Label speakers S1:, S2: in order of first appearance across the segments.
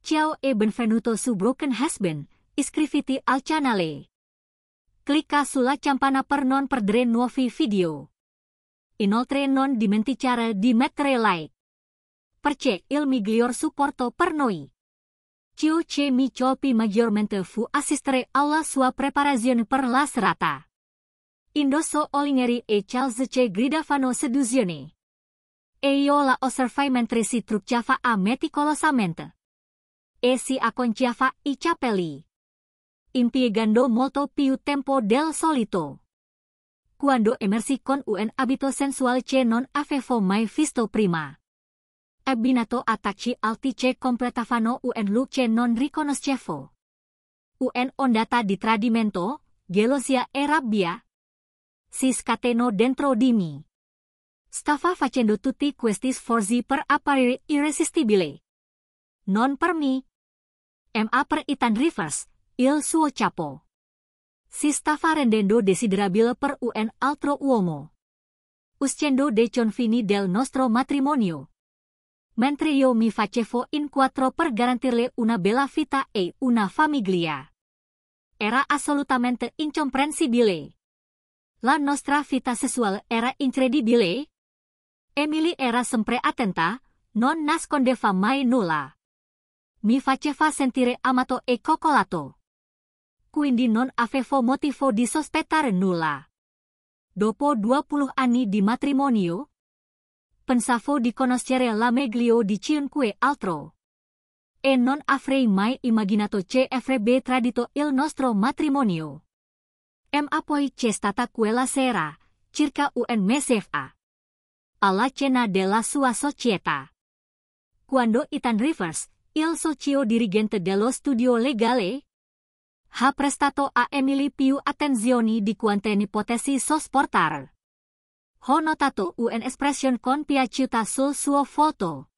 S1: Ciao e benvenuto su Broken Husband, iscriviti al canale. Clicca sulla campana per non perdere nuovi video. Inoltre non dimenticare di mettere like. Perché il miglior supporto per noi. Ciò che mi colpì maggiormente fu assistere alla sua preparazione per la serata. Indosso Olivieri e Charles che gridavano seduzione. E io la osservai mentre si truccava meticolosamente. E si acconciava i capelli, impiegando molto più tempo del solito. Quando emersi con un abito sensuale che non avevo mai visto prima. Abbinato a tacchi alti che completavano un look che non riconoscevo. Un ondata di tradimento, gelosia e rabbia si scatenò dentro di me. Stava facendo tutti questi sforzi per apparire irresistibile. Non per me, ma per Ethan Rivers, il suo capo. Si stava rendendo desiderabile per un altro uomo. Uscendo dei confini del nostro matrimonio. Mentre io mi facevo in quattro per garantirle una bella vita e una famiglia. Era assolutamente incomprensibile. La nostra vita sessuale era incredibile. Emily era sempre attenta, non nascondeva mai nulla. Mi faceva sentire amato e coccolato. Quindi non avevo motivo di sospettare nulla. Dopo 20 anni di matrimonio, pensavo di conoscere la meglio di chiunque altro. E non avrei mai immaginato che avrebbe tradito il nostro matrimonio. Ma poi c'è stata quella sera, circa un mese fa. Alla cena della sua società. Quando Ethan Rivers, il socio dirigente dello studio legale, ha prestato a Emily più attenzioni di quante ne potessi sopportare. Ho notato un'espressione compiaciuta sul suo volto.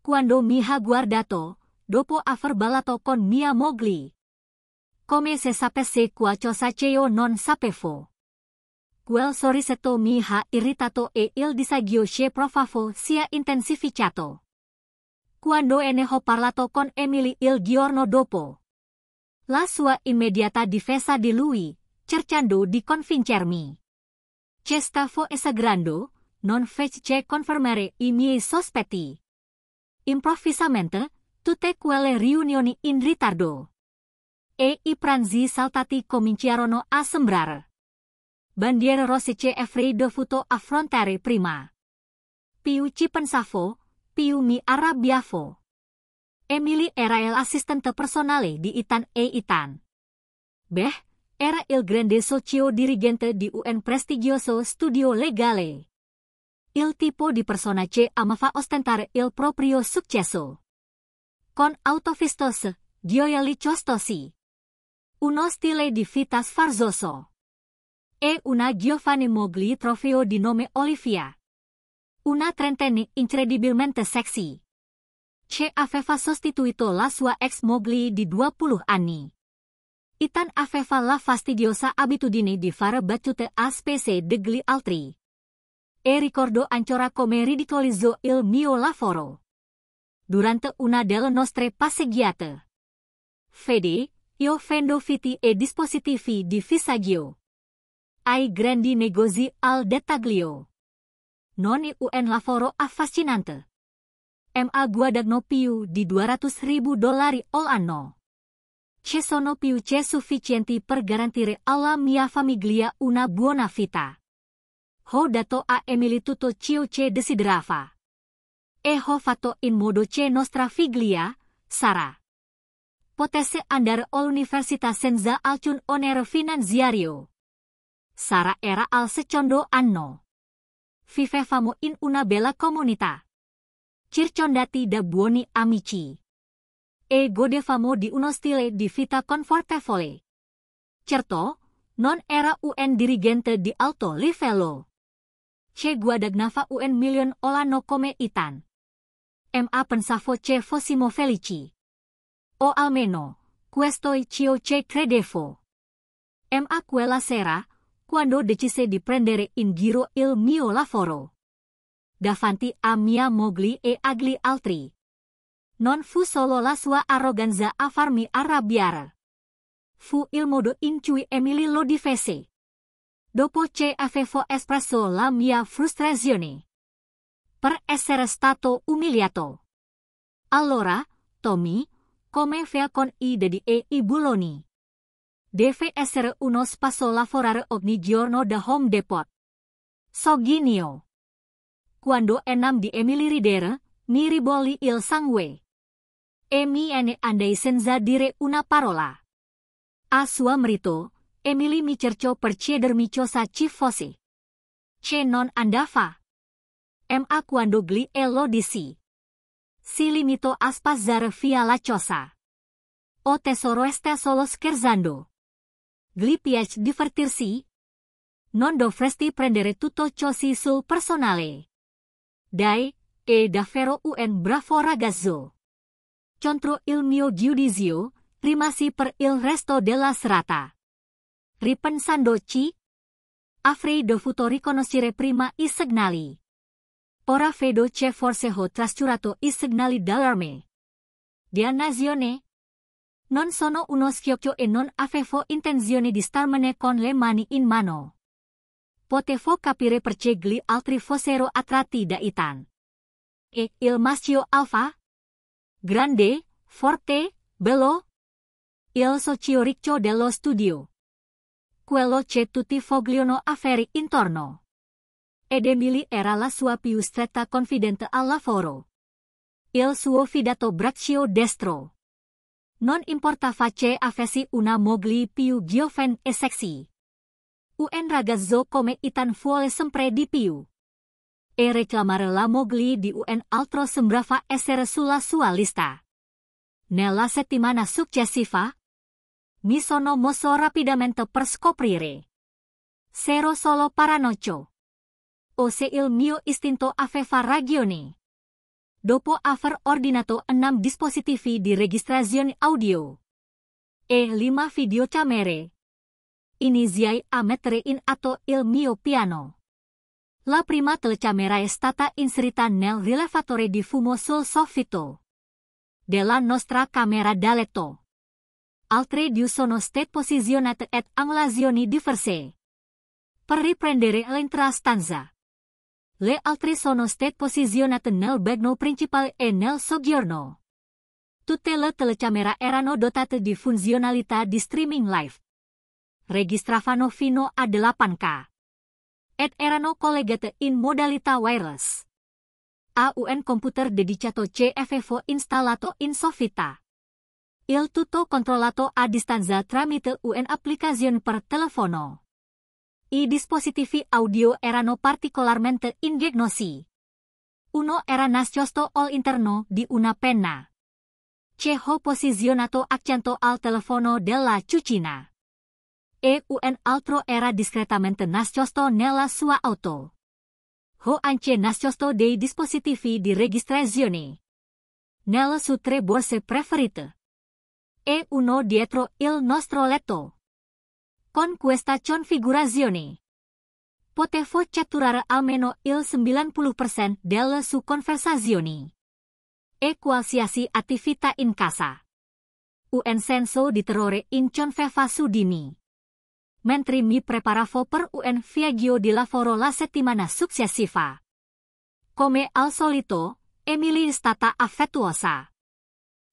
S1: Quando mi ha guardato, dopo aver ballato con mia moglie. Come se sapesse qualcosa che io non sapevo. Quel sorrisetto mi ha irritato e il disagio che provavo si è intensificato. Quando ne ho parlato con Emily il giorno dopo. La sua immediata difesa di lui, cercando di convincermi. Che stavo esagerando, non fece confermare i miei sospetti. Improvvisamente, tutte quelle riunioni in ritardo. E i pranzi saltati cominciarono a sembrare. Bandiere rosse che avrei dovuto affrontare prima. Più ci pensavo, più mi arrabbiavo. Emily era l'assistente personale di Ethan e Ethan. Beh, era il grande socio dirigente di un prestigioso studio legale. Il tipo di persona che amava ostentare il proprio successo. Con autofistos, gioielli costosi. Uno stile di vita sfarzoso. E una giovane moglie trofeo di nome Olivia. Una trentenne incredibilmente sexy. Che aveva sostituito la sua ex moglie di 20 anni. Ethan aveva la fastidiosa abitudine di fare battute a spese degli altri. E ricordo ancora come ridicolizzò il mio lavoro. Durante una delle nostre passeggiate. Vedi, io vendo viti e dispositivi di visaggio. Ai grandi negozi al dettaglio. Non è un lavoro affascinante. Ma guadagno più di $200.000 all'anno. Ci sono più che sufficienti per garantire alla mia famiglia una buona vita. Ho dato a Emily tutto ciò che desiderava. E ho fatto in modo che nostra figlia, Sarah, potesse andare all'università senza alcun onere finanziario. Sarah era al secondo anno. Vivevamo in una bella comunità. Circondati da buoni amici. E godevamo di uno stile di vita confortevole. Certo, non era un dirigente di alto livello. Che guadagnava $1 milione all'anno come Ethan. Ma pensavo che fossimo felici. O almeno, questo è ciò che credevo. Ma quella sera, quando decise di prendere in giro il mio lavoro. Davanti a mia moglie e agli altri. Non fu solo la sua arroganza a farmi arrabbiare. Fu il modo in cui Emily lo difese. Dopo che avevo espresso la mia frustrazione per essere stato umiliato. Allora, Tommy, come fa con i dadi e i bulloni? Deve essere uno spasso lavorare ogni giorno da Home Depot. Sogginio. Quando enam di Emily ridere, mi ribolli il sangue. E mi andai senza dire una parola. A suo marito, Emily mi cercò per chiedermi cosa ci fosse. Che non andava. Ma quando gli e lo dissi. Si limitò a spazzare via la cosa. O tesoro, sta solo scherzando. Gli piace divertirsi? Non dovresti prendere tutto così sul personale. Dai, è davvero un bravo ragazzo. Contro il mio giudizio, rimasi per il resto della serata. Ripensandoci, avrei dovuto riconoscere prima i segnali. Ora vedo che forse ho trascurato i segnali d'allarme. Dannazione. Non sono uno schiocco e non avevo intenzione di starmene con le mani in mano. Potevo capire perché gli altri fossero attratti da Ethan. E il maschio alfa? Grande, forte, bello? Il socio riccio dello studio. Quello che tutti vogliono avere intorno. Ed Emily era la sua più stretta confidente al lavoro. Il suo fidato braccio destro. Non importava che avessi una moglie più giovane e sexy. Un ragazzo come Ethan vuole sempre di più. E reclamare la moglie di un altro sembrava essere sulla sua lista. Nella settimana successiva, mi sono mosso rapidamente per scoprire. S'ero solo paranoico. O se il mio istinto aveva ragione. Dopo aver ordinato 6 dispositivi di registrazione audio e 5 videocamere, iniziai a mettere in atto il mio piano. La prima telecamera è stata inserita nel rilevatore di fumo sul soffitto della nostra camera da letto. Altre 2 sono state posizionate ad angolazioni diverse per riprendere l'intera stanza. Le altre sono state posizionate nel bagno principale e nel soggiorno. Tutte le telecamere erano dotate di funzionalità di streaming live. Registravano fino a 8K. Ed erano collegate in modalità wireless. A un computer dedicato che avevo installato in soffitta. Il tutto controllato a distanza tramite un'applicazione per telefono. I dispositivi audio erano particolarmente ingegnosi. Uno era nascosto all'interno di una penna. Che ho posizionato accanto al telefono della cucina. E un altro era discretamente nascosto nella sua auto. Ho anche nascosto dei dispositivi di registrazione nelle sue 3 borse preferite. E uno dietro il nostro letto. Con questa configurazione, potevo catturare almeno il 90% delle sue conversazioni e qualsiasi attività in casa. Un senso di terrore inconfeva su di me. Mentre mi preparavo per un viaggio di lavoro la settimana successiva. Come al solito, Emily è stata affettuosa.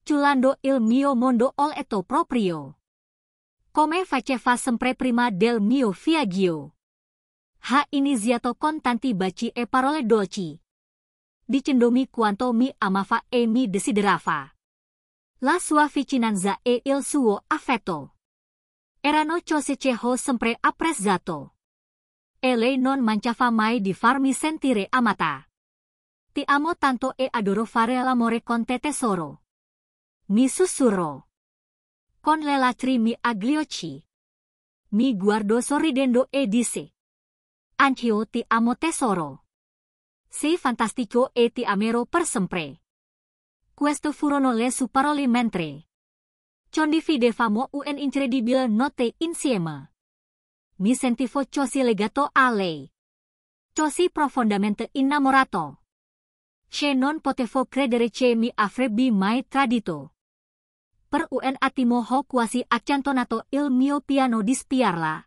S1: Ciulando il mio mondo all'etto proprio. Come faceva sempre prima del mio viaggio. Ha iniziato con tanti baci e parole dolci. Dicendomi quanto mi amava e mi desiderava. La sua vicinanza e il suo affetto erano cose che ho sempre apprezzato. E lei non mancava mai di farmi sentire amata. Ti amo tanto e adoro fare l'amore con te, tesoro. Mi sussurrò. Con le lacrime agli occhi. Mi guardò sorridendo e disse: Anch'io ti amo, tesoro. Sei fantastico e ti amerò per sempre. Queste furono le sue parole mentre condividevamo un'incredibile notte insieme. Mi sentivo così legato a lei. Così profondamente innamorato. che non potevo credere che mi avrebbe mai tradito. Per un attimo ho quasi accantonato il mio piano di spiarla.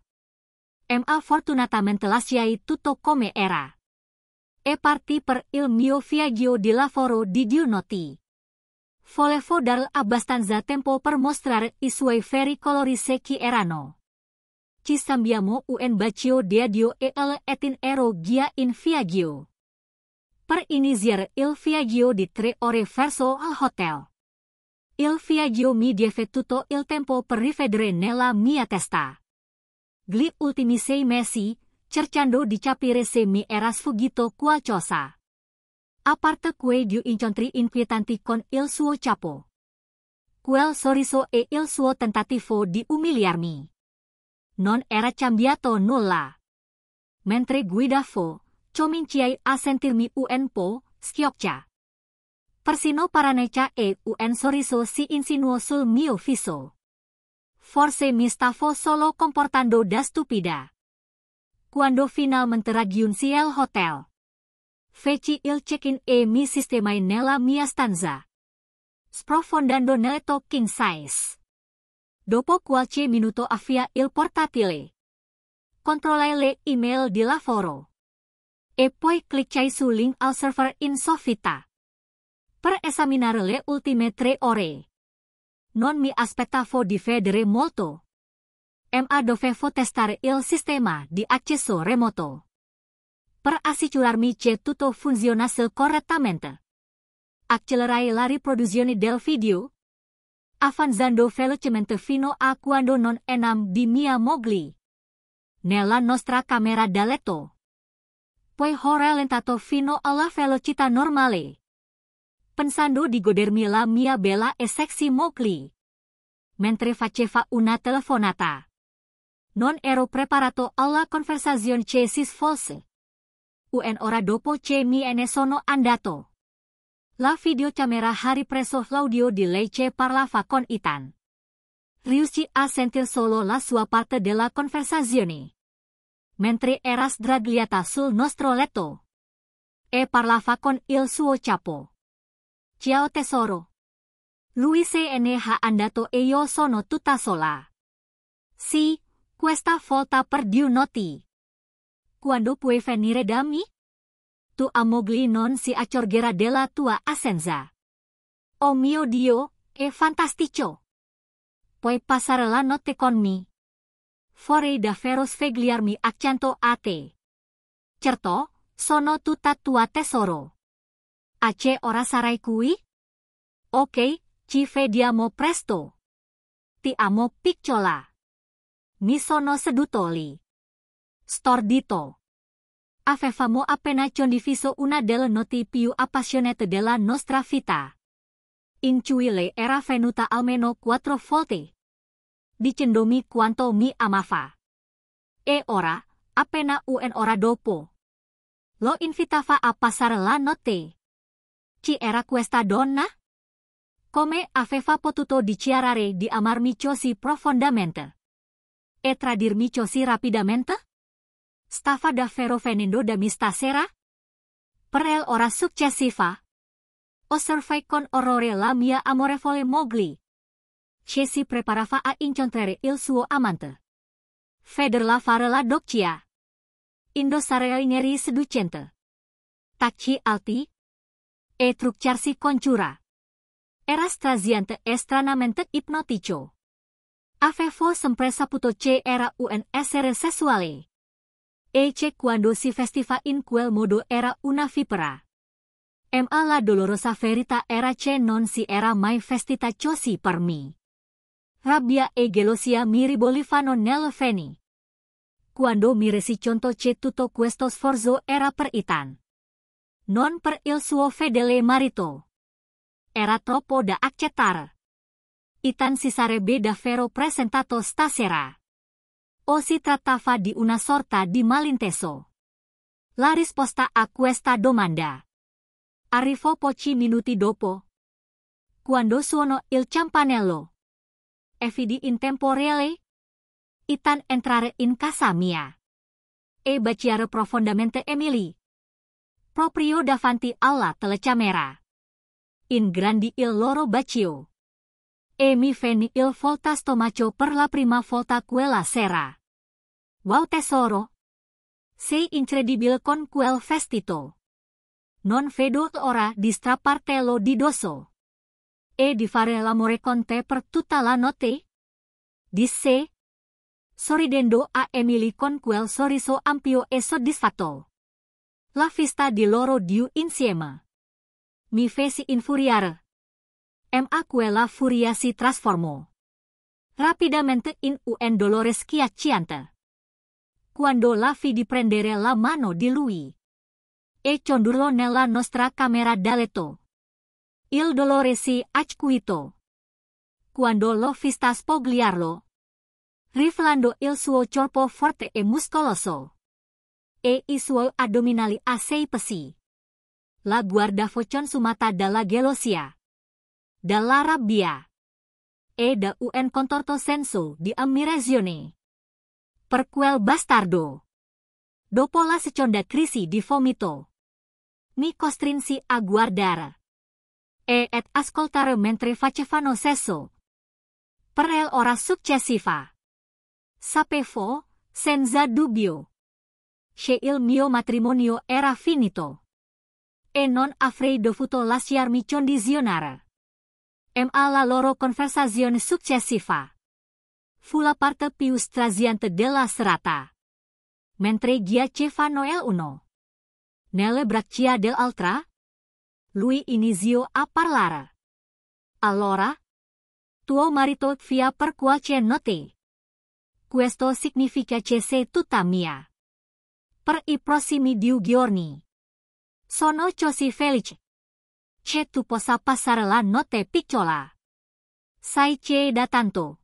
S1: Ma fortunatamente lasciai tutto come era. E partì per il mio viaggio di lavoro di 2 notti. Volevo darle abbastanza tempo per mostrare I suoi veri colori se chi erano. Ci scambiamo un bacio di addio e alle 18 ero già in viaggio. Per iniziare il viaggio di 3 ore verso il hotel. Il viaggio mi diede tutto il tempo per rivedere nella mia testa. Gli ultimi 6 mesi, cercando di capire se mi era sfuggito qualcosa. A parte quei 2 incontri inquietanti con il suo capo. Quel sorriso e il suo tentativo di umiliarmi. Non era cambiato nulla. Mentre guidavo, cominciai a sentirmi un po' schioccia. Persino paraneca e un sorriso si insinuò sul mio viso. Forse mi stavo solo comportando da stupida. Quando finalmente raggiunsi il hotel, feci il check-in e mi sistemai nella mia stanza, sprofondando nel letto king size. Dopo qualche minuto avvia il portatile. Controllai le email di lavoro. E poi cliccai su link al server in Sofita. Per esaminare le ultime 3 ore. Non mi aspettavo di vedere molto. Ma dovevo testare il sistema di accesso remoto. Per assicurarmi che tutto funzionasse correttamente. Accelerai la riproduzione del video, avanzando velocemente fino a quando non enam di mia moglie. Nella nostra camera da letto. Poi ho rallentato fino alla velocità normale. Pensando di godermi la mia bella e sexy moglie. Mentre faceva una telefonata. Non ero preparato alla conversazione che si svolse. Un'ora dopo che mi ne sono andato. La videocamera ha ripreso l'audio di lei che parlava con Ethan. Riuscì a sentir solo la sua parte della conversazione. Mentre era sdraiata sul nostro letto. E parlava con il suo capo. Ciao tesoro. Lui se ne ha andato e io sono tutta sola. Sì, questa volta per 2 notti. Quando puoi venire da me? Tua moglie non si accorgerà della tua assenza. Oh mio Dio, è fantastico. Puoi passare la notte con me. Vorrei davvero svegliarmi accanto a te. Certo, sono tutta tua tesoro. A che ora sarai qui? Ok, ci vediamo presto. Ti amo picciola. Mi sono seduto lì. Stordito. Avevamo appena condiviso una delle notti più appassionate della nostra vita. In cui lei era venuta almeno 4 volte. Dicendomi quanto mi amava. E ora, appena un'ora dopo, lo invitava a passare la notte. Chi era questa donna? Come aveva potuto dichiarare di amarmi così profondamente? E tradirmi così rapidamente? Stava davvero venendo da me stasera? Per l'ora successiva, osservai con orrore la mia amorevole moglie, che si preparava a incontrare il suo amante. Vederla fare la doccia. Indossare i neri seducente. Tacchi alti. E truccarsi con cura. Era strasiante e stranamente ipnotico. Avevo sempre saputo che era un essere sessuale. E che quando si vestiva in quel modo era una vipera. Ma la dolorosa verità era che non si era mai vestita così per me. Rabbia e gelosia mi ribollivano nelle veni. Quando mi resi conto che tutto questo sforzo era per Ethan. Non per il suo fedele marito. Era troppo da accettare. Ethan si sarebbe davvero presentato stasera. O si trattava di una sorta di malinteso? La risposta a questa domanda arrivò pochi minuti dopo. Quando suonò il campanello. E vidi in tempo reale Ethan entrare in casa mia. E baciare profondamente Emily. proprio davanti alla telecamera. In grandi il loro bacio. E mi venne il volta stomaco per la prima volta quella sera. Wow tesoro! Sei incredibile con quel vestito. Non vedo l'ora di strappartelo di dosso. E di fare l'amore con te per tutta la notte? Disse, sorridendo a Emily con quel sorriso ampio e soddisfatto. La vista di loro due insieme mi fece infuriare. Ma quella furia si trasformò rapidamente in un dolore schiacciante. Quando la vidi prendere la mano di lui e condurlo nella nostra camera da letto. Il dolore si acuito quando l'ho vista spogliarlo, riflando il suo corpo forte e muscoloso e I suoi addominali assai pesi. La guardavo consumata dalla gelosia, dalla rabbia e da un contorto senso di ammirazione per quel bastardo. Dopo la seconda crisi di vomito, mi costrinsi a guardare e ad ascoltare mentre facevano sesso. Per l'ora successiva, sapevo, senza dubbio, che il mio matrimonio era finito e non avrei dovuto lasciarmi condizionare. Ma la loro conversazione successiva fu la parte più straziante della serata. Mentre giacevano l'uno nelle braccia dell'altra, lui iniziò a parlare. Allora, tuo marito via per qualche notte. Questo significa che sei tutta mia. Per I prossimi 2 giorni. Sono così felice che tu possa passare la notte piccola. Sai che da tanto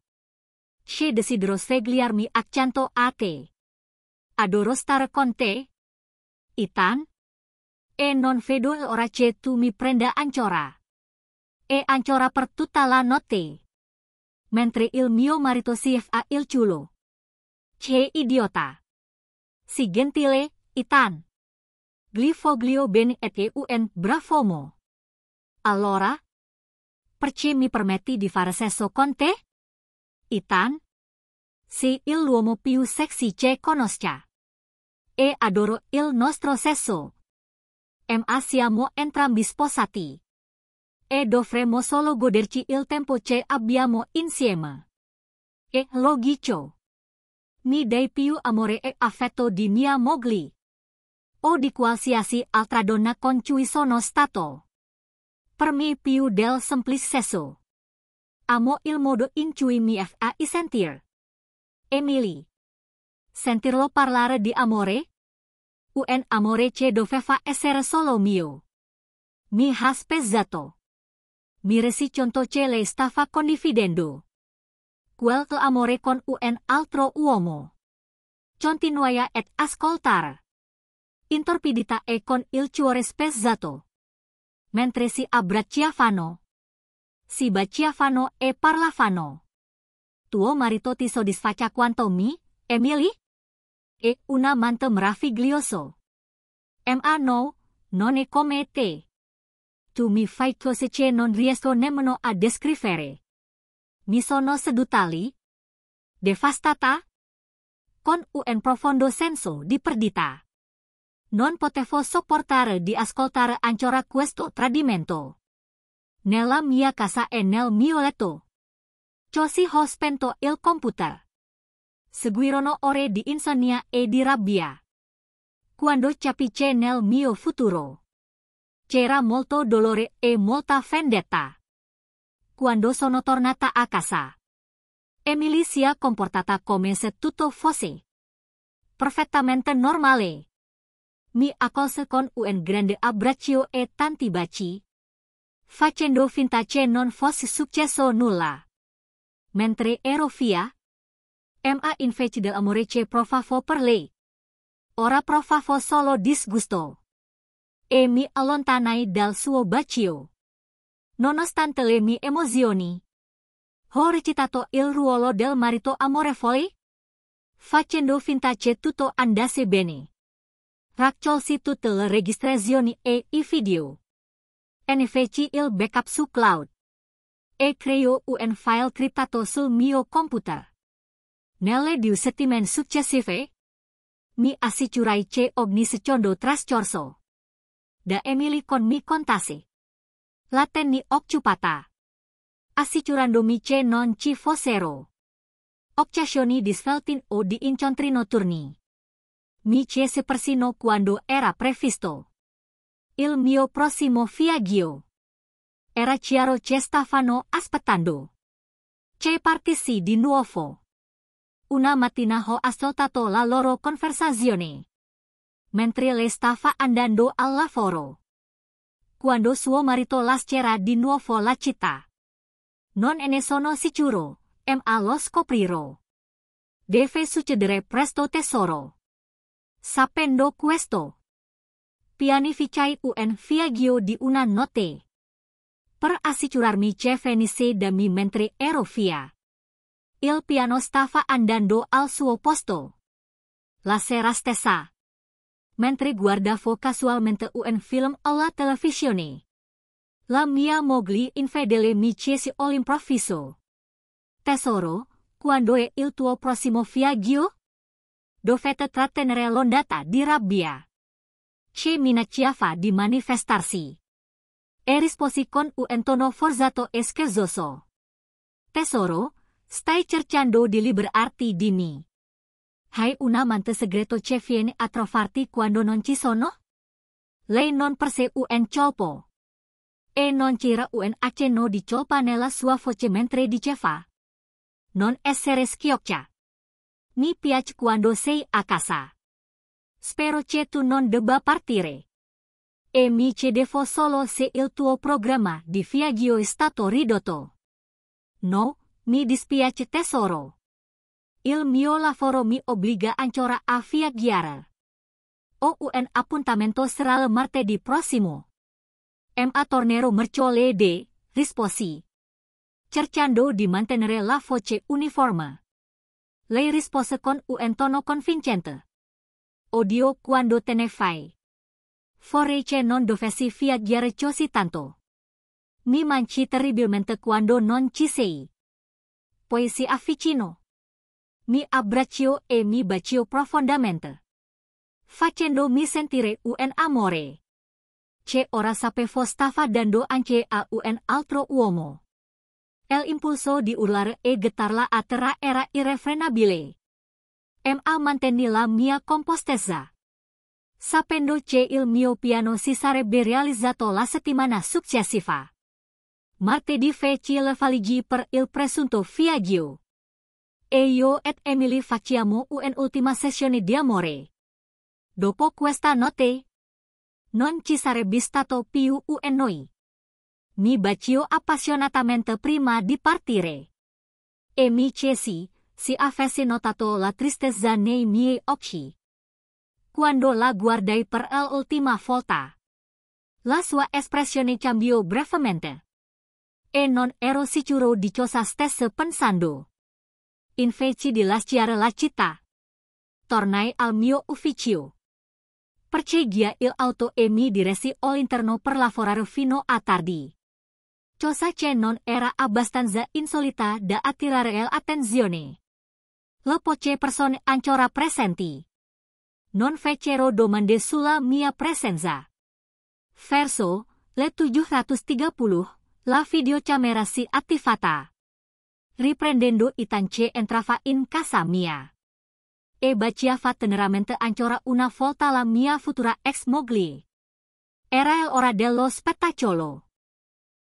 S1: che desidero svegliarmi accanto a te. Adoro stare con te, Ethan. E non vedo l'ora che tu mi prenda ancora. E ancora per tutta la notte. Mentre il mio marito si fa il culo. Che idiota. Si gentile, Ethan. Glifoglio bene et un bravomo. Allora, perché mi permetti di fare sesso con te? Ethan? Sei l'uomo più sexy che conosca. E adoro il nostro sesso. Ma siamo entrambi sposati. E dovremmo solo goderci il tempo che abbiamo insieme. E lo dico. Mi dai più amore e affetto di mia moglie. O di qualsiasi altra donna con cui sono stato. Per me più del semplice sesso. Amo il modo in cui mi fa sentir. Emily. Sentirlo parlare di amore? Un amore che doveva essere solo mio. Mi ha spesato. Mi resi conto che lei stava condividendo quel amore con un altro uomo. Continuai ad ascoltare. Intorpidita e con il cuore spezzato. Mentre si abbracciavano. Si baciavano e parlavano. Tuo marito ti soddisfaccia quanto mi, Emily? E un amante meraviglioso. Ma no, non è come te. Tu mi fai cose che non riesco nemmeno a descrivere. Mi sono seduta lì, devastata, con un profondo senso di perdita. Non potevo sopportare di ascoltare ancora questo tradimento. Nella mia casa e nel mio letto. Così ho spento il computer. Seguirono ore di insonnia e di rabbia. Quando capisce nel mio futuro. C'era molto dolore e molta vendetta. Quando sono tornata a casa, Emily si è comportata come se tutto fosse perfettamente normale. Mi accolse con un grande abbraccio e tanti baci, facendo finta che non fosse successo nulla. Mentre ero via, ma invece dell'amore che provavo per lei, ora provavo solo disgusto. E mi allontanai dal suo bacio. Nonostante le mie emozioni, ho recitato il ruolo del marito amorevole, facendo finta che tutto andasse bene. Raccolsi tutte le registrazioni e I video. NVC il backup su cloud. E creo un file criptato sul mio computer. Nelle due settimane successive, mi assicurai che ogni secondo trascorso da Emily con mi contase la tenni occupata, assicurandomi che non ci fossero occasioni di sveltin o di incontri notturni. Mi chiese persino quando era previsto il mio prossimo viaggio. Era chiaro che stavano aspettando che partissi di nuovo. Una mattina ho ascoltato la loro conversazione mentre lei stava andando al lavoro. Quando suo marito lascerà di nuovo la città. Non ne sono sicuro, ma lo scoprirò. Deve succedere presto tesoro. Sapendo questo, pianificai un viaggio di una notte per assicurarmi che venisse da me mentre ero via. Il piano stava andando al suo posto. La sera stessa, mentre guardavo casualmente un film alla televisione, la mia moglie infedele mi chiese all'improvviso: Tesoro, quando è il tuo prossimo viaggio? Dovete trattenere l'ondata di rabbia che minacciava di manifestarsi. E risposi con un tono forzato e scherzoso: Tesoro, stai cercando di liberarti di me. Hai un amante segreto che viene a trovarti quando non ci sono? Lei non perse un colpo. E non c'era un accenno di colpa nella sua voce mentre diceva: Non essere schioccia. Mi piace quando sei a casa. Spero che tu non debba partire. E mi chiedevo solo se il tuo programma di viaggio è stato ridotto. No, mi dispiace tesoro. Il mio lavoro mi obbliga ancora a viaggiare. Ho un appuntamento serale martedì prossimo. Ma tornerò mercoledì, risposi, cercando di mantenere la voce uniforme. Lei rispose con un tono convincente: Odio quando te ne fai. Vorrei che non dovessi viaggiare così tanto. Mi mangi terribilmente quando non ci sei. Poi si avvicinò. Mi abbracciò e mi baciò profondamente, facendomi sentire un amore che ora sapevo stava dando anche a un altro uomo. El impulso di urlare e gettarla a terra era irrefrenabile. Ma mantenni la mia compostezza, sapendo che il mio piano si sarebbe realizzato la settimana successiva. Martedì feci le valigie per il presunto viaggio. E io ed Emily facciamo un'ultima sessione di amore. Dopo questa notte, non ci sarebbe stato più un noi. Mi baciò appassionatamente prima di partire. E mi chiesi se avessi notato la tristezza nei miei occhi quando la guardai per l'ultima volta. La sua espressione cambiò brevemente. E non ero sicuro di cosa stesse pensando. Invece di lasciare la città, tornai al mio ufficio. Parcheggiai l'auto e mi diressi all'interno per lavorare fino a tardi. Cosa che non era abbastanza insolita da attirare l'attenzione. Le poche persone ancora presenti non fecero domande sulla mia presenza. Verso le 7:30, la videocamera si attivata, riprendendo Ethan che entrava in casa mia. E baciava teneramente ancora una volta la mia futura ex moglie. Era l'ora dello spettacolo.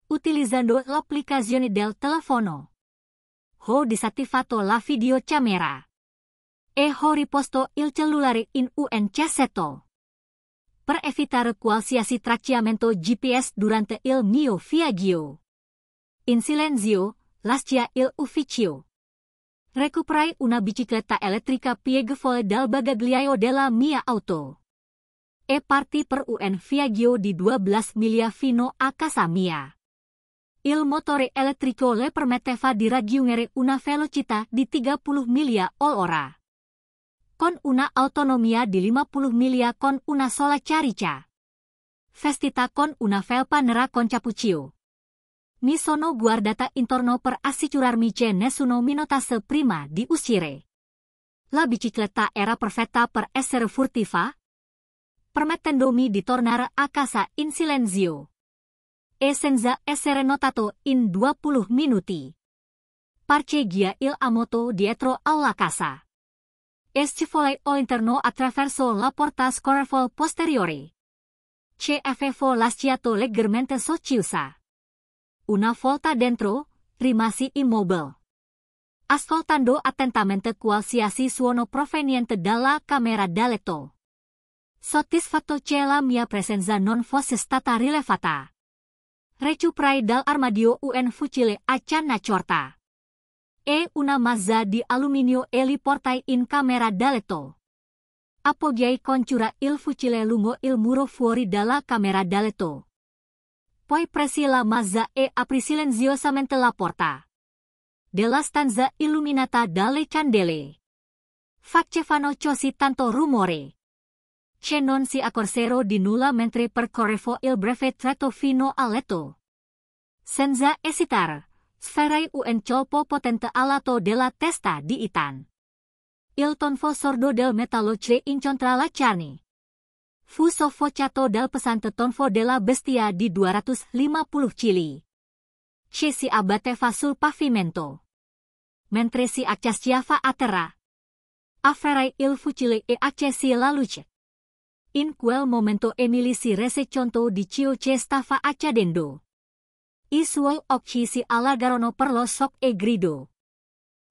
S1: Utilizzando l'applicazione del telefono, ho disattivato la videocamera e ho riposto il cellulare in un cassetto per evitare qualsiasi tracciamento GPS durante il mio viaggio. In silenzio, lascia il ufficio. Recuperai una bicicletta elettrica pieghevole dal bagagliaio della mia auto e partì per un viaggio di 12 miglia fino a casa mia. Il motore elettrico le permetteva di raggiungere una velocità di 30 miglia all'ora. con una autonomia di 50 miglia con una sola carica. Vestita con una felpa nera con cappuccio. Mi sono guardata intorno per assicurarmi che nessuno mi notasse prima di uscire. La bicicletta era perfetta per essere furtiva, permettendomi di tornare a casa in silenzio. E senza essere notato in 20 minuti. Parcheggia il moto dietro alla casa. E scivolai all'interno attraverso la porta scorrevole posteriore. Che avevo lasciato leggermente socchiusa. Una volta dentro, rimasi immobile. Ascoltando attentamente qualsiasi suono proveniente dalla camera da letto. Soddisfatto che la mia presenza non fosse stata rilevata. Recuperai dall'armadio un fucile a canna corta. E una mazza di alluminio e li portai in camera da letto. Appoggiai con cura il fucile lungo il muro fuori dalla camera da letto. Poi presi la mazza e aprì silenziosamente la porta. Della stanza illuminata dalle candele. Facevano così tanto rumore che non si accorsero di nulla mentre percorrevo il breve tratto fino al letto. Senza esitare, sferai un colpo potente al lato della testa di Ethan. Il tonfo sordo del metallo che incontra la carne. Fu soffocato dal pesante tonfo della bestia di 250 kg. Che si abbatteva sul pavimento. Mentre si accasciava a terra. Afferrai il fucile e accesi la luce. In quel momento Emily si rese conto di ciò che stava accadendo. I suoi occhi si allargarono per lo shock e gridò.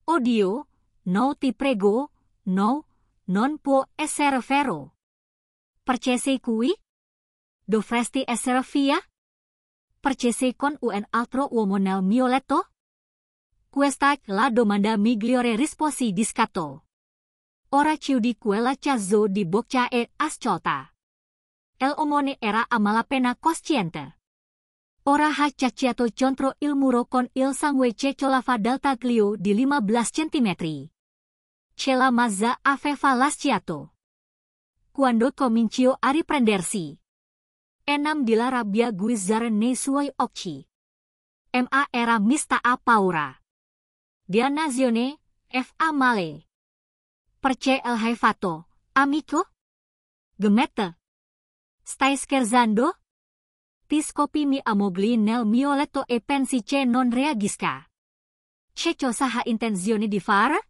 S1: Oh Dio, no ti prego, no, non può essere vero. Perché sei qui? Dovresti essere via? Perché sei con un altro uomo nel mio letto? Questa la domanda migliore risposi di scatto. Ora chiudi quella cazzo di bocca e ascolta. El omone era a malapena cosciente. Ora ha cacciato contro il muro con il sangue che colava dal taglio di 15 centimetri. Che la mazza aveva lasciato. Quando cominciò a riprendersi. Enam di la rabbia guizzare nei suoi occhi. Ma era mista a paura. Dannazione, fa male. Perché hai fatto, amico? Gemette. Stai scherzando? Ti scopi mi amogli nel mio letto e pensi che non reagisca. Che cosa ha intenzione di fare?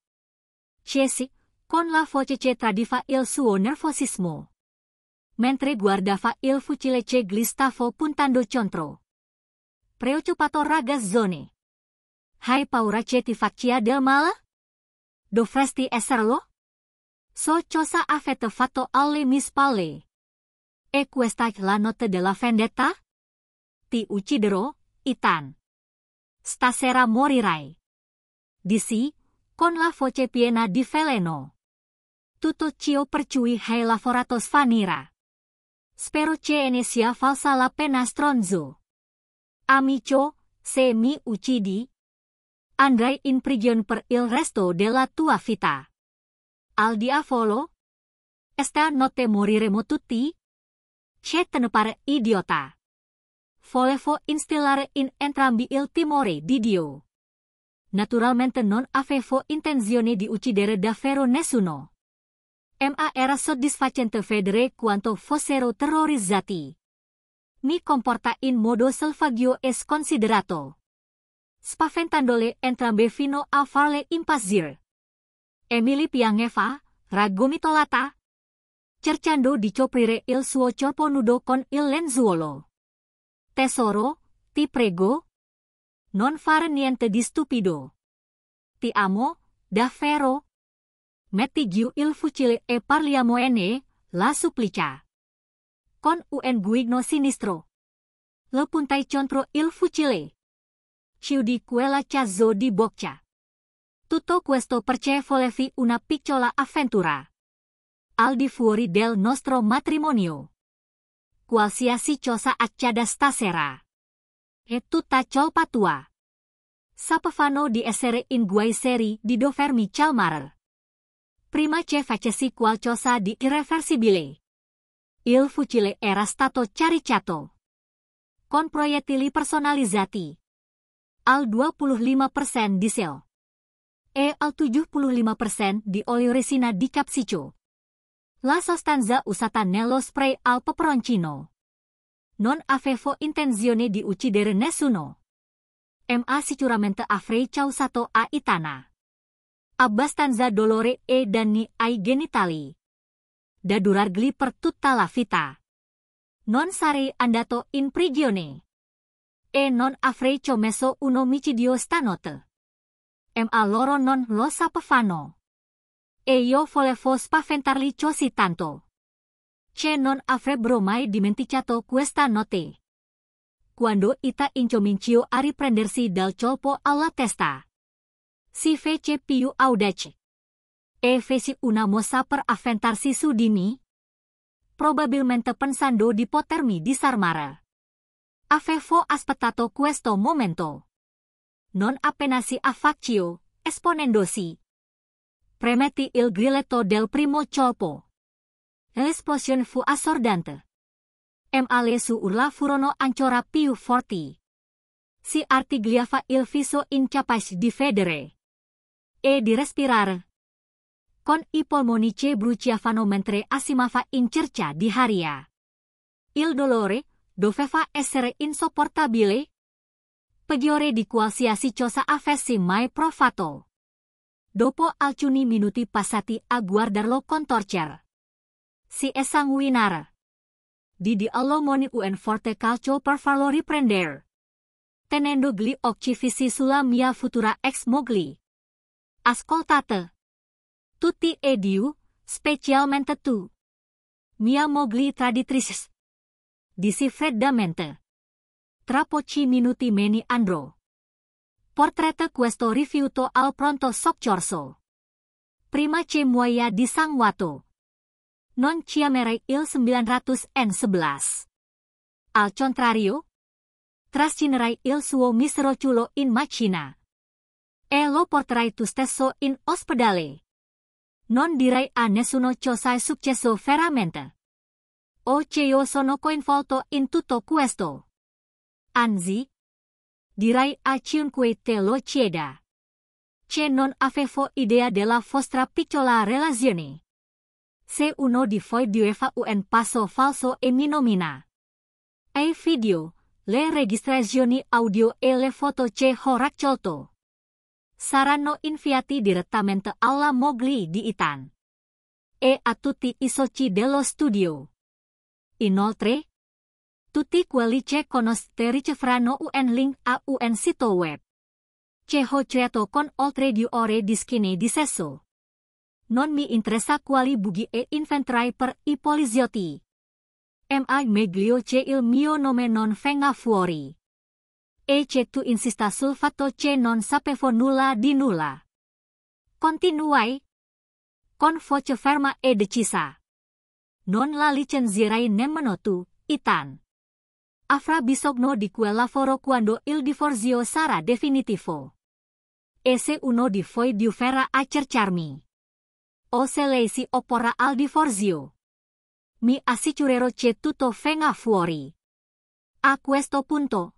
S1: Che sì, con la voce che tradiva il suo nervosismo. Mentre guardava il fucile che gli stavo puntando contro. Preoccupato ragazzone. Hai paura che ti faccia del male? Dovresti esserlo? So cosa avete fatto alle mie spalle. E questa la notte della vendetta? Ti ucciderò, Ethan. Stasera morirai. Dissi, con la voce piena di veleno. Tutto ciò per cui hai lavorato svanirà. Spero che ne sia falsa la pena stronzo. Amico, se mi uccidi, andrai in prigione per il resto della tua vita. Al diavolo? Stanotte moriremo tutti? Che te ne pare, idiota? Volevo instillare in entrambi il timore di Dio. Naturalmente non avevo intenzione di uccidere davvero nessuno. Ma era soddisfacente vedere quanto fossero terrorizzati. Mi comporta in modo selvaggio e sconsiderato. Spaventandole entrambe fino a farle impazzire. Emily piangeva, ragomitolata, cercando di coprire il suo corpo nudo con il lenzuolo. Tesoro, ti prego. Non fare niente di stupido. Ti amo, davvero. Metti giù il fucile e parliamone, la supplica. Con un guigno sinistro. Lo puntai contro il fucile. Chiudi quella cazzo di bocca. Tutto questo perché volevi una piccola avventura. Al di fuori del nostro matrimonio. Qualsiasi cosa accada stasera. È tutta colpa tua. Sapevano di essere in guai seri di dovermi calmare. prima che facesi qualcosa di irreversibile. Il fucile era stato caricato con proiettili personalizzati al 25% diesel e al 75% di olio resina di capsiccio. La sostanza usata nello spray al peperoncino non avevo intenzione di uccidere nessuno, ma sicuramente avrei causato a Itana abbastanza dolore e danni ai genitali da durargli per tutta la vita. Non sarei andato in prigione e non avrei commesso un omicidio stanotte. Ma loro non lo sapevano e io volevo spaventarli così tanto che non avrebbero mai dimenticato questa notte. Quando Ita incominciò a riprendersi dal colpo alla testa, si fece più audace e fece una mossa per avventarsi su di me, probabilmente pensando di potermi disarmare. Avevo aspettato questo momento. Non appena si affacciò, esponendosi. Premetti il grilletto del primo colpo. L'esplosione fu assordante. Ma le sue urla furono ancora più forti. Si artigliava il viso incapace di vedere e di respirare. Con I polmoni che bruciavano mentre asimava in cerca di aria. Il dolore doveva essere insopportabile, peggiore di qualsiasi cosa avessi mai provato. Dopo alcuni minuti passati a guardarlo con torture, si esanguinare. Didi all'omoni un forte calcio per farlo riprendere, tenendo gli occhi fissi sulla mia futura ex moglie. Ascoltate tutti ed io, specialmente tu, mia moglie traditrice, dissi freddamente. Tra pochi minuti me ne andrò. Porträtta questo rifiuto al pronto soccorso. Prima che muoia di sanguato. Non chiamerei il 911. Al contrario, trascinerai il suo misero culo in macchina e lo porterai tu stesso in ospedale. Non direi a nessuno cosa è successo veramente. O che io sono coinvolto in tutto questo. Anzi, direi a chiunque te lo chieda che non avevo idea della vostra piccola relazione. Se uno di voi doveva un passo falso e mi nomina ai video, le registrazioni audio e le foto che ho raccolto saranno inviati direttamente alla moglie di Ethan e a tutti I soci dello studio. Inoltre, tutti quelli che conoscete riceveranno un link a un sito web che ho creato con oltre 2 ore di schede di sesso. Non mi interessa quali bugie inventerai per I poliziotti. Ma meglio che il mio nome non venga fuori. E che tu insista sul fatto che non sapevo nulla di nulla. Continuai con voce ferma e decisa. Non la licenzierai nemmeno tu, Ethan. Avrà bisogno di quel lavoro quando il divorzio sarà definitivo. E se uno di voi verrà a cercarmi, o se lei si opporrà al divorzio, mi assicurerò che tutto venga fuori. A questo punto,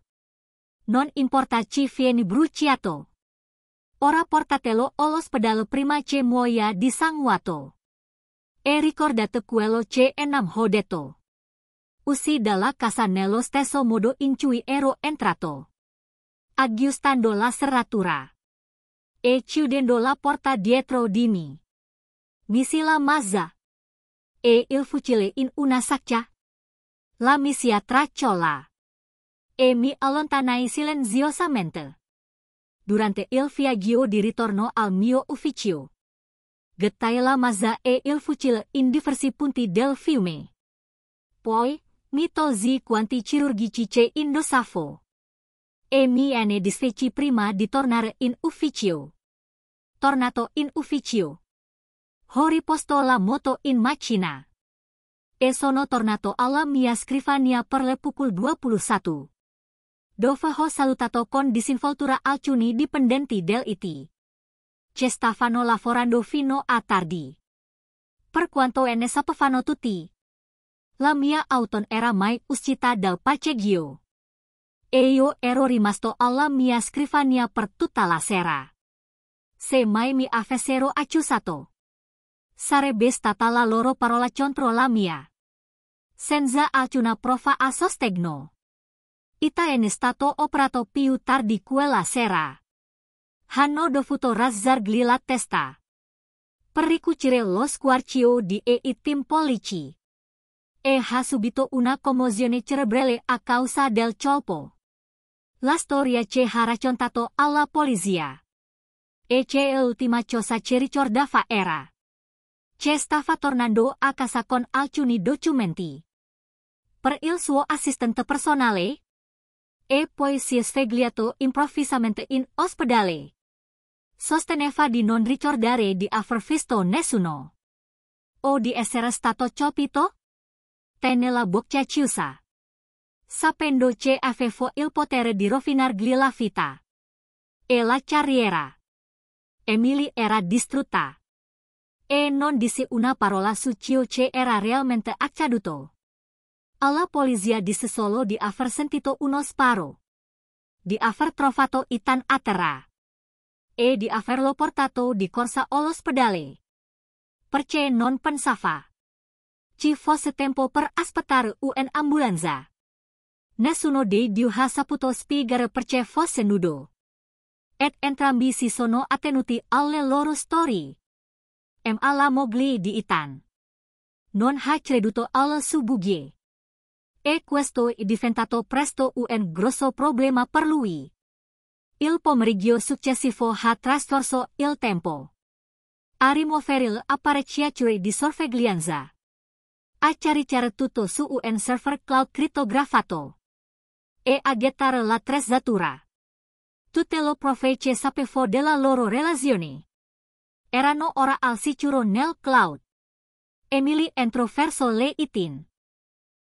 S1: non importa chi viene bruciato. Ora portatelo all'ospedale prima che muoia di sanguato. E ricordate quello che ho detto. Uscì dalla casa nello stesso modo in cui ero entrato, aggiustando la serratura e chiudendo la porta dietro di me. Misi la mazza e il fucile in una sacca. La misi a tracciola e mi allontanai silenziosamente. Durante il viaggio di ritorno al mio ufficio, gettai la mazza e il fucile in diversi punti del fiume. Poi, mi tolsi quanti chirurgici che indossavo e mi ne disfeci prima di tornare in ufficio. Tornato in ufficio, ho riposto la moto in macchina e sono tornato alla mia scrivania per le pukul 21. Dove ho salutato con disinvoltura alcuni dipendenti del IT che stavano lavorando fino a tardi. per quanto ne sapevano tutti. La mia auton era mai uscita dal passeggio. E io ero rimasto alla mia scrivania per tutta la sera. Se mai mi avessero accusato, sarebbe stata la loro parola contro la mia. Senza alcuna prova a sostegno. Ita è stato operato più tardi quella sera. Hanno dovuto razzargli la testa per ricucire lo squarcio di i team polizia. E ha subito una commozione cerebrale a causa del colpo. La storia che ha raccontato alla polizia. E che l'ultima cosa che ricordava era che stava tornando a casa con alcuni documenti per il suo assistente personale. E poi si è svegliato improvvisamente in ospedale. Sosteneva di non ricordare di aver visto nessuno. O di essere stato colpito? Tenne la bocca chiusa, sapendo che avevo il potere di rovinargli la vita e la carriera. Emily era distrutta e non disse una parola su ciò che era realmente accaduto. Alla polizia disse solo di aver sentito uno sparo, di aver trovato Ethan a terra e di averlo portato di corsa all'ospedale. Perché non pensava ci fosse tempo per aspettare un'ambulanza. Nessuno dei due ha saputo spiegare perché fosse nudo. Ed entrambi si sono attenuti alle loro storie. Ma la moglie di Ethan non ha creduto alle sue bugie. E questo è diventato presto un grosso problema per lui. Il pomeriggio successivo ha trascorso il tempo a rimuovere l'apparecchiature di sorveglianza, a caricare tutto su un server cloud crittografato e a gettare l'attrezzatura. Tutte le prove che sapevo della loro relazione erano ora al sicuro nel cloud. Emily entrò verso le 18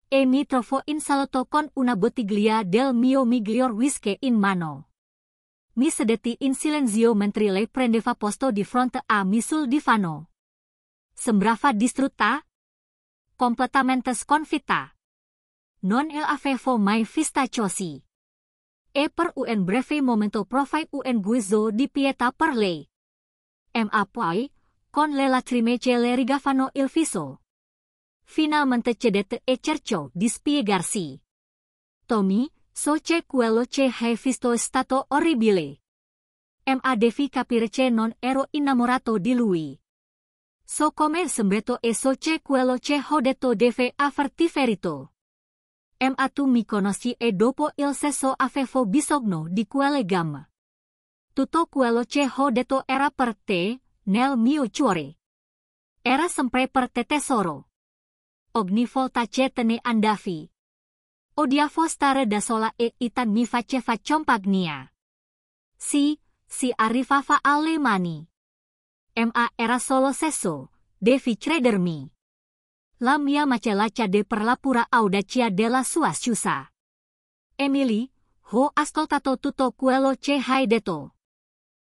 S1: e mi trovò in salotto con una bottiglia del mio miglior whisky in mano. Mi sedetti in silenzio mentre lei prendeva posto di fronte a me sul divano. Sembrava distrutta, completamente sconfitta. Non avevo mai visto così. E per un breve momento provai un guizzo di pietà per lei. Ma poi, con le lacrime che le rigavano il viso, finalmente cedette e cercò di spiegarsi. Tommy, so che quello che hai visto è stato orribile. Ma devi capire che non ero innamorato di lui. So come sembretto e so che quello che ho detto deve averti ferito. Ma tu mi conosci e dopo il sesso avevo bisogno di quelle gambe. Tutto quello che ho detto era per te, nel mio cuore. Era sempre per te tesoro. Ogni volta che te ne andavi. Odiavo stare da sola e Ethan mi faceva compagnia. Si arrivava alle mani. Ma era solo sesso, devi credermi. La mia macella cade per la pura audacia della sua sciusa. Emily, ho ascoltato tutto quello che hai detto.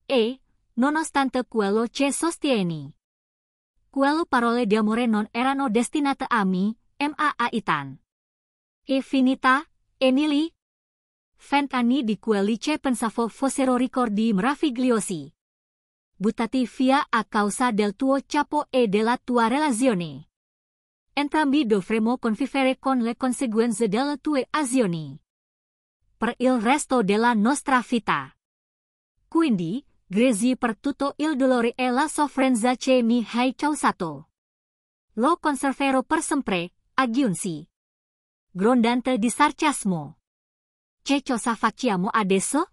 S1: E, nonostante quello che sostieni, quelle parole di amore non erano destinate a me, ma a Ethan. È finita, Emily? 20 anni di quelli che pensavo fossero ricordi meravigliosi, buttati via a causa del tuo capo e della tua relazione. Entrambi dovremo convivere con le conseguenze delle tue azioni per il resto della nostra vita. Quindi, grazie per tutto il dolore e la sofferenza che mi hai causato. Lo conserverò per sempre, aggiunsi, grondante di sarcasmo. Che cosa facciamo adesso?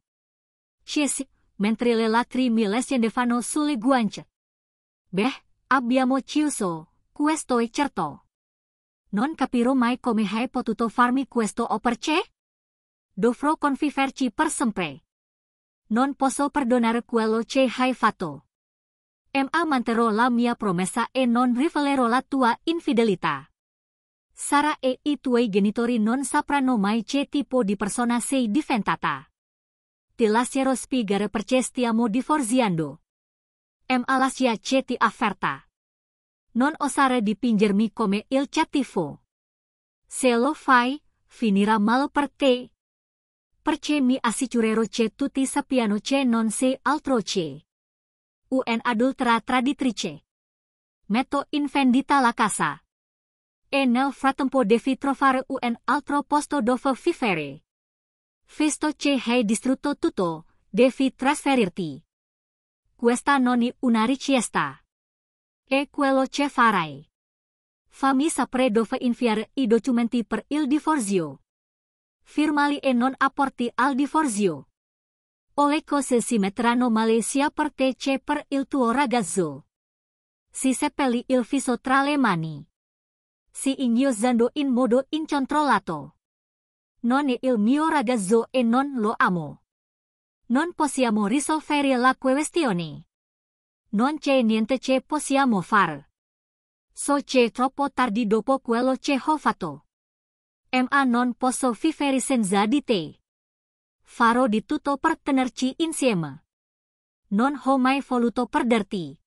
S1: Chiesi, mentre le lacrime le scendevano sulle guance. Beh, abbiamo chiuso, questo è certo. Non capirò mai come hai potuto farmi questo o perché? Dovrò conviverci per sempre. Non posso perdonare quello che hai fatto. Ma manterrò la mia promessa e non rivelerò la tua infidelità. Sara e i tuoi genitori non sapranno mai che tipo di persona sei diventata. Ti lascerò spiegare perché stiamo divorziando. Ma lascia che ti avverta. Non osare dipingermi come il cattivo. Se lo fai, finirà male per te. Perché mi assicurero che tutti sappiano che non sei altro che un adultera traditrice. Metto in vendita la casa. E nel frattempo devi trovare un altro posto dove vivere. Visto che hai distrutto tutto, devi trasferirti. Questa non è una richiesta. E quello che farai. Fammi sapere dove inviare I documenti per il divorzio. Firmali e non apporti al divorzio. O le cose si metteranno male sia per te che per il tuo ragazzo. Si seppelli il viso tra le mani. Si ignorando in modo incontrollato. Non è il mio ragazzo e non lo amo. Non possiamo risolvere la questione. Non c'è niente che possiamo fare. So che troppo tardi dopo quello che ho fatto. Ma non posso vivere senza di te. Farò di tutto per tenerci insieme. Non ho mai voluto perderti.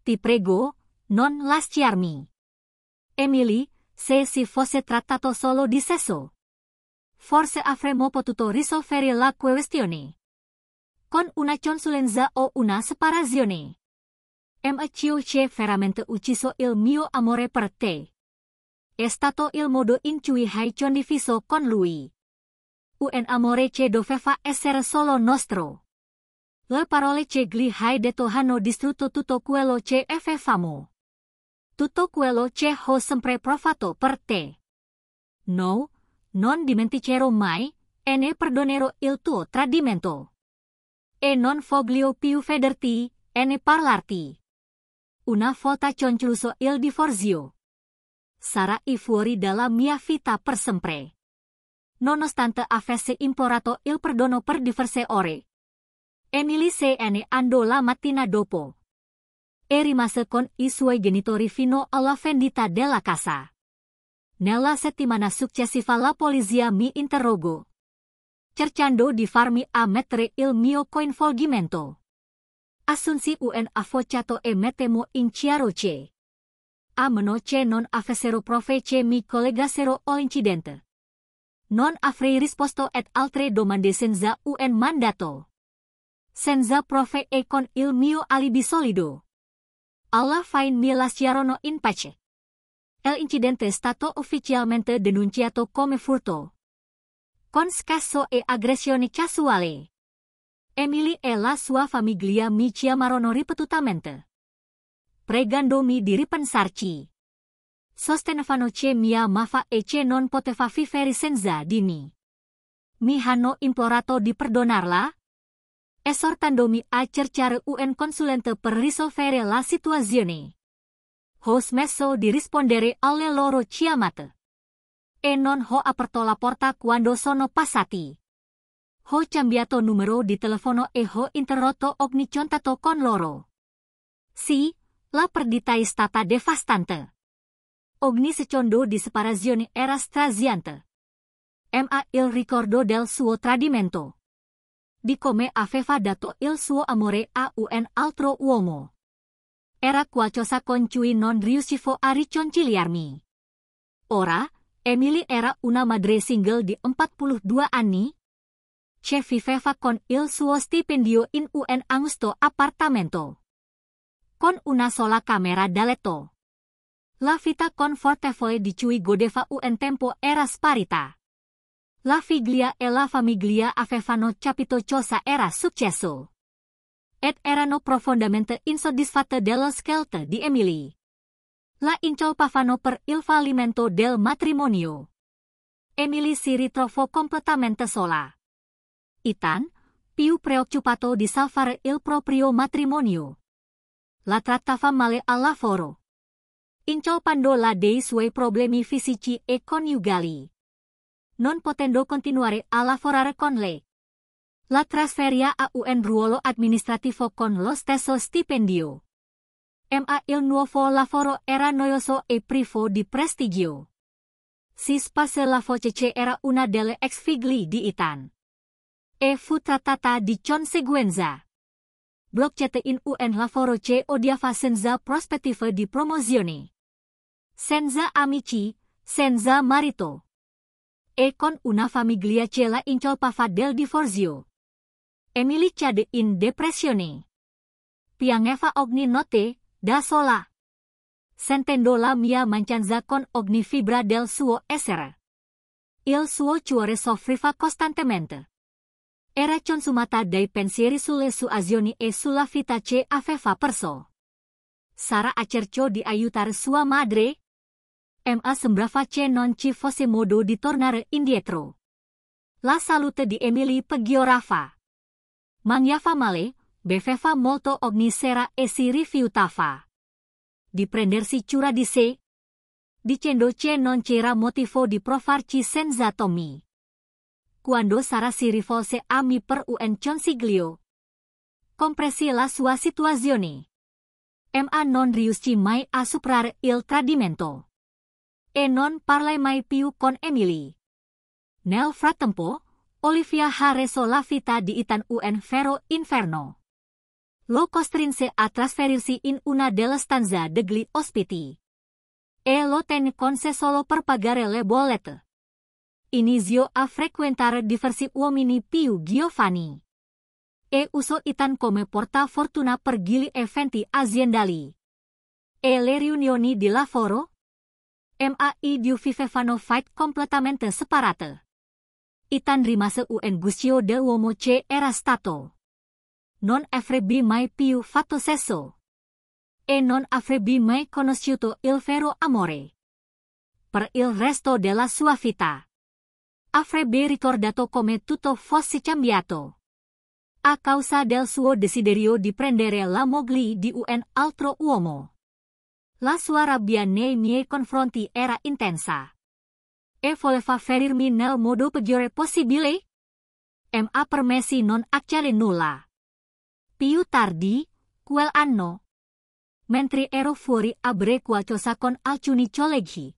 S1: Ti prego, non lasciarmi. Emily, se si fosse trattato solo di sesso, forse avremmo potuto risolvere la questione. Con una consulenza o una separazione. Ma ciò che veramente ucciso il mio amore per te. È stato il modo in cui hai condiviso con lui. Un amore che doveva essere solo nostro. Le parole che gli hai detto hanno distrutto tutto quello che avevamo. Tutto quello che ho sempre provato per te. No, non dimenticherò mai, e ne perdonerò il tuo tradimento. E non voglio più vederti, e ne parlarti. Una volta concluso il divorzio. Sarai fuori dalla mia vita per sempre. Nonostante avesse implorato il perdono per diverse ore. Emily se ne andò la mattina dopo. E rimase con I suoi genitori fino alla vendita della casa. Nella settimana successiva la polizia mi interrogò. Cercando di farmi ammettere il mio coinvolgimento. Assunsi un avvocato e mettemo in chiaro che a meno che non avessero prove che mi collegassero all'incidente. Non avrei risposto ad altre domande senza un mandato. Senza prove e con il mio alibi solido. Alla fine mi lasciarono in pace. L'incidente è stato ufficialmente denunciato come furto. Con scasso e aggressione casuale. Emily e la sua famiglia mi chiamarono ripetutamente. Pregandomi di ripensarci. Sostenevano che mi amava e che non poteva vivere senza di me. Mi hanno implorato di perdonarla, esortandomi a cercare un consulente per risolvere la situazione. Ho smesso di rispondere alle loro chiamate. E non ho aperto la porta quando sono passati. Ho cambiato numero di telefono e ho interrotto ogni contatto con loro. Sì, la perdita è stata devastante. Ogni secondo di separazione era straziante. Ma il ricordo del suo tradimento. Di come aveva dato il suo amore a un altro uomo. Era qualcosa con cui non riuscivo a riconciliarmi. Ora, Emily era una madre single di 42 anni. Che viveva con il suo stipendio in un angusto appartamento. Con una sola camera da letto. La vita confortevole di cui godeva un tempo era sparita. La figlia e la famiglia avevano capito cosa era successo. Ed erano profondamente insoddisfatte della scelta di Emily. La incolpavano per il fallimento del matrimonio. Emily si ritrovò completamente sola. Ethan, più preoccupato di salvare il proprio matrimonio. La trattava male al lavoro. Incolpandola dei suoi problemi fisici e coniugali. Non potendo continuare a lavorare con lei. La trasferia a un ruolo amministrativo con lo stesso stipendio. Ma il nuovo lavoro era noioso e privo di prestigio. Si sparse la voce che era una delle ex figli di Ethan. E fu trattata di conseguenza. bloccete in un lavoro che odiava senza prospettive di promozione. Senza amici, senza marito. E con una famiglia che la incolpava del divorzio. Emily cade in depressione. Piangeva ogni notte, da sola. Sentendo la mia mancanza con ogni fibra del suo essere. Il suo cuore soffriva costantemente. Era consumata dai pensieri sulle sue azioni e sulla vita che aveva perso. Sarà cercò di aiutare sua madre. Ma sembrava che non ci fosse modo di tornare indietro. La salute di Emily peggiorava. Mangiava male, beveva molto ogni sera e si rifiutava di prendersi cura di sé, dicendo che non c'era motivo di provarci senza Tommy. Quando Sarah si rivolse a me per un consiglio, compresi la sua situazione. Ma non riuscì mai a superare il tradimento. E non parlai mai più con Emily. Nel frattempo, Olivia ha reso la vita di Ethan un vero inferno. Lo costrinse a trasferirsi in una delle stanze degli ospiti. E lo tenne solo per pagare le bollette. Iniziò a frequentare diversi uomini più giovani. E usò Ethan come portafortuna per gli eventi aziendali. E le riunioni di lavoro? I due vivevano fight completamente separate. Ethan rimase un guscio dell'uomo che era stato. Non avrebbe mai più fatto sesso. E non avrebbe mai conosciuto il vero amore. Per il resto della sua vita. Avrebbe ricordato come tutto fosse cambiato. A causa del suo desiderio di prendere la moglie di un altro uomo. La sua rabbia nei miei confronti era intensa. E voleva ferirmi nel modo peggiore possibile? Ma permessi non accade nulla. Più tardi, quell'anno, mentre ero fuori a bere qualcosa con alcuni colleghi,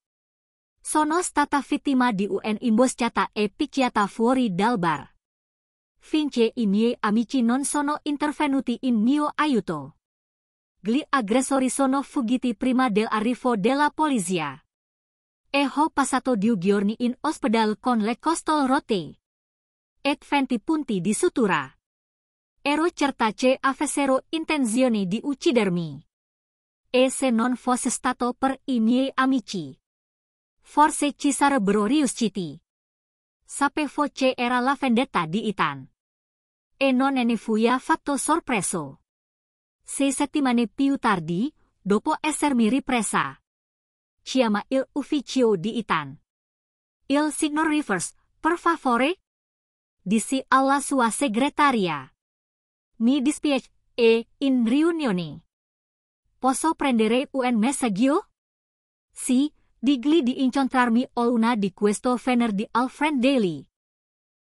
S1: sono stata vittima di un'imboscata e picchiata fuori dal bar. Finché i miei amici non sono intervenuti in mio aiuto. Gli aggressori sono fuggiti prima dell'arrivo della polizia. E ho passato 2 giorni in ospedale con le costole rotte. E 20 punti di sutura. Ero certa che avessero intenzione di uccidermi. E se non fosse stato per i miei amici, forse ci sarebbero riusciti. Sapevo che era la vendetta di Ethan. E non ne fui affatto sorpreso. 6 settimane più tardi, dopo essermi ripresa, chiama il ufficio di Ethan. Il signor Rivers, per favore? Dissi alla sua segretaria. Mi dispiace, in riunione. Posso prendere un messaggio? Sì, digli di incontrarmi a una di questo venerdì al Friend Daily.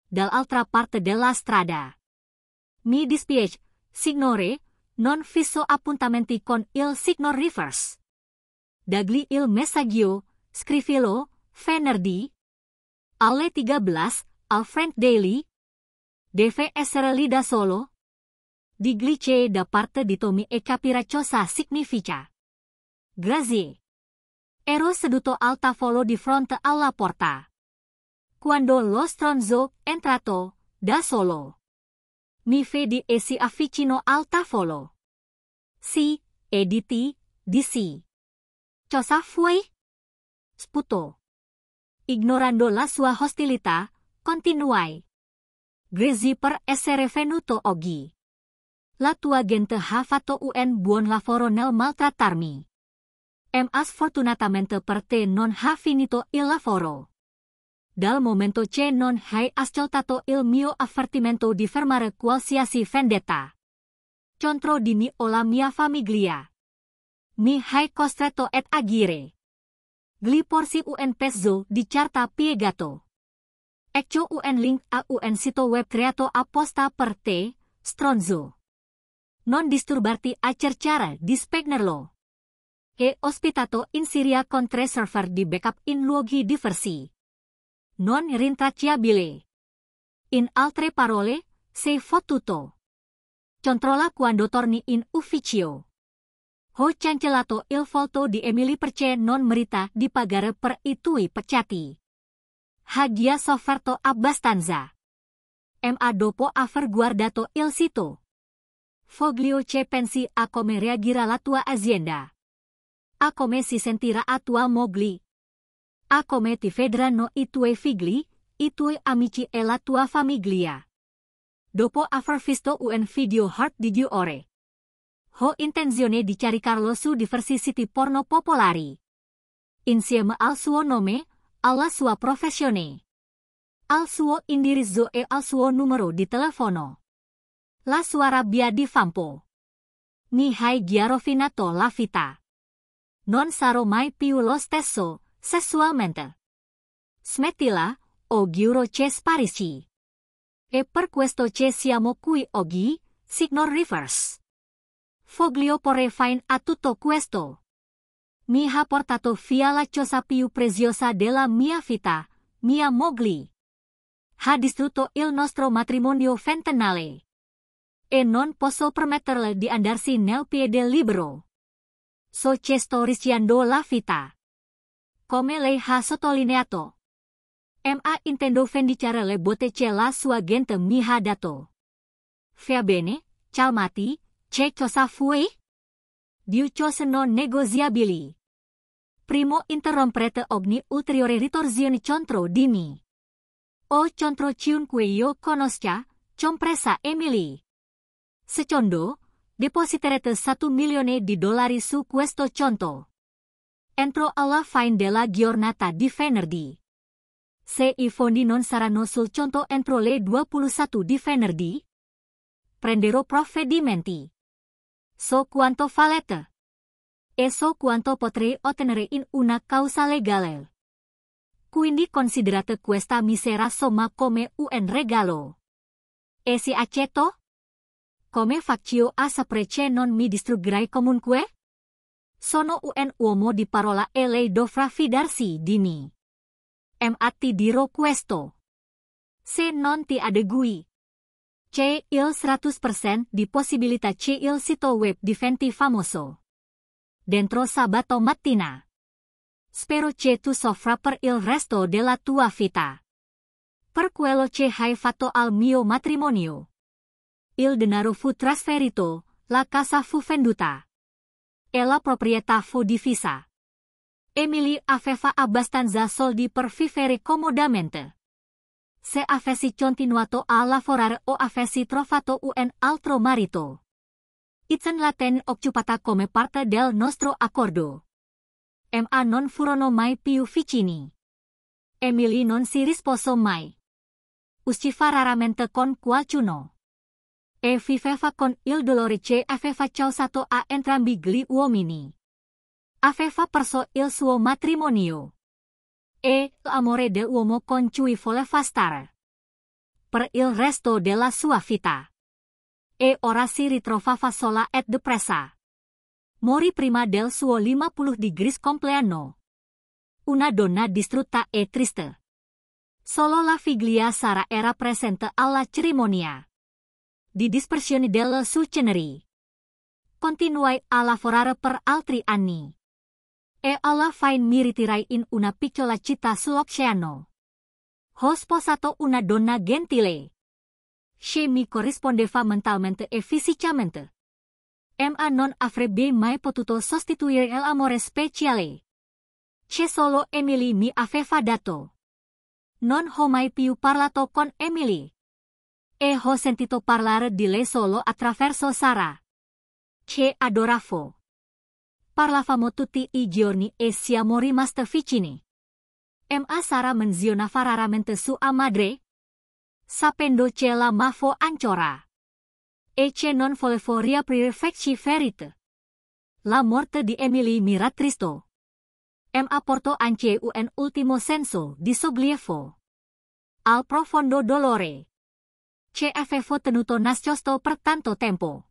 S1: Dall'altra parte della strada. Mi dispiace, signore, non fisso appuntamenti con il signor Rivers. Dagli il messaggio, scrivilo, venerdì, alle 13, al Friend Daily. Deve essere lì da solo. Digli che da parte di Tommy e capirà cosa significa. Grazie. Ero seduto al tavolo di fronte alla porta. Quando lo stronzo entrato, da solo. Mi vedi e si avvicinò al tavolo. Sì, dissi. Cosa vuoi? Sputò. Ignorando la sua hostilità, continuai. Grazie per essere venuto oggi. La tua gente ha fatto un buon lavoro nel maltrattarmi. Ma sfortunatamente per te non ha finito il lavoro. Dal momento che non hai ascoltato il mio avvertimento di fermare qualsiasi vendetta contro di me o la mia famiglia, mi hai costretto ad agire. Gli porsi un pezzo di carta piegato. Ecco un link a un sito web creato apposta per te, stronzo. Non disturbarti a cercare di spegnerlo. È ospitato in Siria con 3 server di backup in luoghi diversi. Non rintracciabile. In altre parole, sei fottuto. controlla quando torni in ufficio. Ho cancelato il volto di Emily perché non merita di pagare per i tuoi peccati. Ha già sofferto abbastanza. Ma dopo aver guardato il sito Foglio che pensi a come reagirà la tua azienda? A come si sentirà a tua moglie? A come ti vedranno i tuoi figli, i tuoi amici e la tua famiglia? Dopo aver visto un video hard di 2 ore, ho intenzione di caricarlo su diversi siti porno popolari. Insieme al suo nome, alla sua professione, al suo indirizzo e al suo numero di telefono. La sua rabbia di Fampo. Mi hai già rovinato la vita. Non sarò mai più lo stesso, sessualmente. Smettila, o giuro che sparisci. E per questo che siamo qui oggi, signor Rivers. Foglio porre fine a tutto questo. Mi ha portato via la cosa più preziosa della mia vita, mia moglie. Ha distrutto il nostro matrimonio ventennale. E non posso permetterle di andarsi nel piede libero. So che sto rischiando la vita. Come lei ha sottolineato. Ma intendo vendicare le botte che la sua gente mi ha dato. Va bene, calmati, che cosa fui? 2 cose non negoziabili. Primo, interrompere ogni ulteriore ritorsione contro di me. O contro chiunque io conosca, compresa Emily. Secondo, depositerete $1 milione su questo conto. Entro alla fine della giornata di venerdì. Se i fondi non saranno sul conto entro le 21 di venerdì, prenderò provvedimenti. So quanto valete. E so quanto potrei ottenere in una causa legale. Quindi considerate questa misera somma come un regalo. E si accetto? Come faccio a sapere che non mi distruggerai comunque? Sono un uomo di parola e lei dovrà fidarsi di me. Ma ti dirò questo. Se non ti adegui, c'è il 100% di possibilità che il sito web diventi famoso. Dentro sabato mattina. Spero che tu soffra per il resto della tua vita. Per quello che hai fatto al mio matrimonio. Il denaro fu trasferito, la casa fu venduta. E la proprietà fu divisa. Emily aveva abbastanza soldi per vivere comodamente. Se avessi continuato a lavorare o avessi trovato un altro marito, Itzen la ten occupata come parte del nostro accordo. Ma non furono mai più vicini. Emily non si risposò mai. Usciva raramente con qualcuno. E viveva con il dolore che aveva causato a entrambi gli uomini. Aveva perso il suo matrimonio. E l'amore dell'uomo con cui voleva stare. Per il resto della sua vita. E ora si ritrovava sola e depressa. Morì prima del suo 50 degrees compleanno. Una donna distrutta e triste. Solo la figlia Sara era presente alla cerimonia di dispersione delle sue ceneri. Continuai a lavorare per altri anni. E alla fine mi ritirai in una piccola città sull'oceano. Ho sposato una donna gentile. Che mi corrispondeva mentalmente e fisicamente. Ma non avrebbe mai potuto sostituire l'amore speciale che solo Emily mi aveva dato. Non ho mai più parlato con Emily. E ho sentito parlare di lei solo attraverso Sara, che adoravo. Parlavamo tutti i giorni e siamo rimaste vicini. Ma Sara menzionava raramente sua madre, sapendo che l'amavo ancora. E che non volevo riaprire vecchie ferite. La morte di Emily mi rattristò. Ma portò anche un ultimo senso di sollievo. Al profondo dolore che avevo tenuto nascosto per tanto tempo.